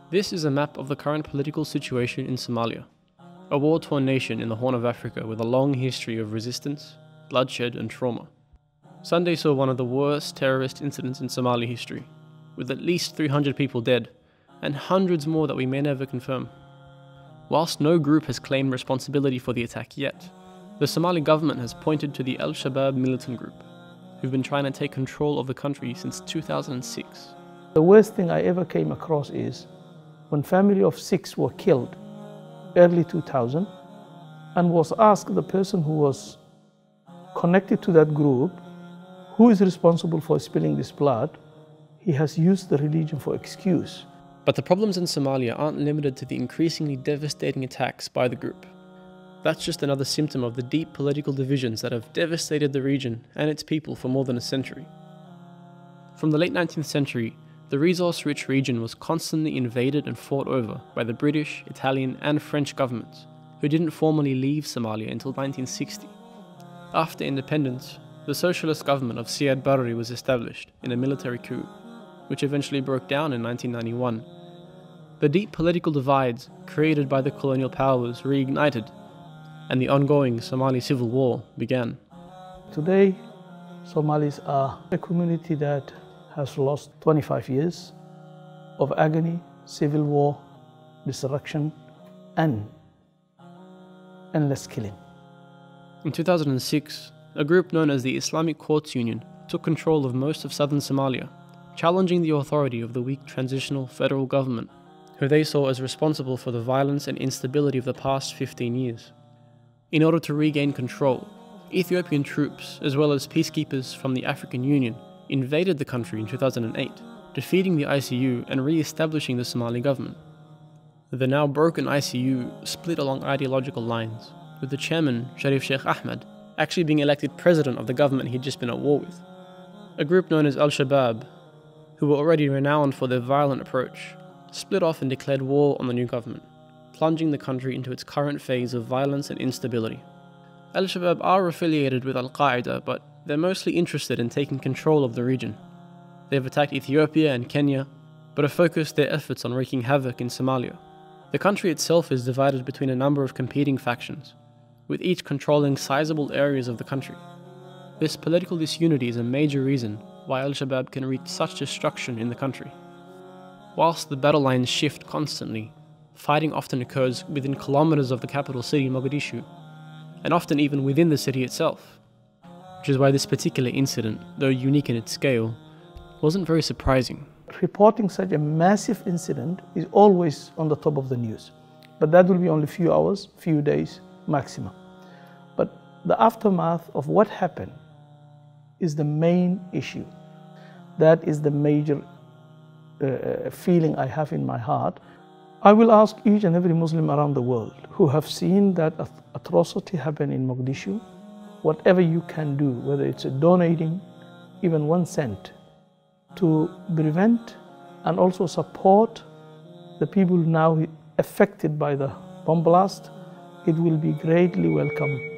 This is a map of the current political situation in Somalia, a war-torn nation in the Horn of Africa with a long history of resistance, bloodshed and trauma. Sunday saw one of the worst terrorist incidents in Somali history, with at least 300 people dead, and hundreds more that we may never confirm. Whilst no group has claimed responsibility for the attack yet, the Somali government has pointed to the al-Shabaab militant group, who've been trying to take control of the country since 2006. The worst thing I ever came across is when family of 6 were killed early 2000, and was asked the person who was connected to that group, who is responsible for spilling this blood, he has used the religion for excuse. But the problems in Somalia aren't limited to the increasingly devastating attacks by the group. That's just another symptom of the deep political divisions that have devastated the region and its people for more than a century. From the late 19th century, the resource-rich region was constantly invaded and fought over by the British, Italian and French governments, who didn't formally leave Somalia until 1960. After independence, the socialist government of Siad Barre was established in a military coup, which eventually broke down in 1991. The deep political divides created by the colonial powers reignited, and the ongoing Somali civil war began. Today, Somalis are a community that has lost 25 years of agony, civil war, destruction, and endless killing. In 2006, a group known as the Islamic Courts Union took control of most of southern Somalia, challenging the authority of the weak transitional federal government, who they saw as responsible for the violence and instability of the past 15 years. In order to regain control, Ethiopian troops, as well as peacekeepers from the African Union, invaded the country in 2008, defeating the ICU and re-establishing the Somali government. The now broken ICU split along ideological lines, with the chairman, Sharif Sheikh Ahmed, actually being elected president of the government he'd just been at war with. A group known as al-Shabaab, who were already renowned for their violent approach, split off and declared war on the new government, plunging the country into its current phase of violence and instability. Al-Shabaab are affiliated with al-Qaeda, but they're mostly interested in taking control of the region. They have attacked Ethiopia and Kenya, but have focused their efforts on wreaking havoc in Somalia. The country itself is divided between a number of competing factions, with each controlling sizable areas of the country. This political disunity is a major reason why al-Shabaab can wreak such destruction in the country. Whilst the battle lines shift constantly, fighting often occurs within kilometers of the capital city, Mogadishu, and often even within the city itself, which is why this particular incident, though unique in its scale, wasn't very surprising. Reporting such a massive incident is always on the top of the news, but that will be only few hours, few days maximum. But the aftermath of what happened is the main issue. That is the major feeling I have in my heart. I will ask each and every Muslim around the world who have seen that atrocity happen in Mogadishu, whatever you can do, whether it's donating even 1 cent to prevent and also support the people now affected by the bomb blast, it will be greatly welcome.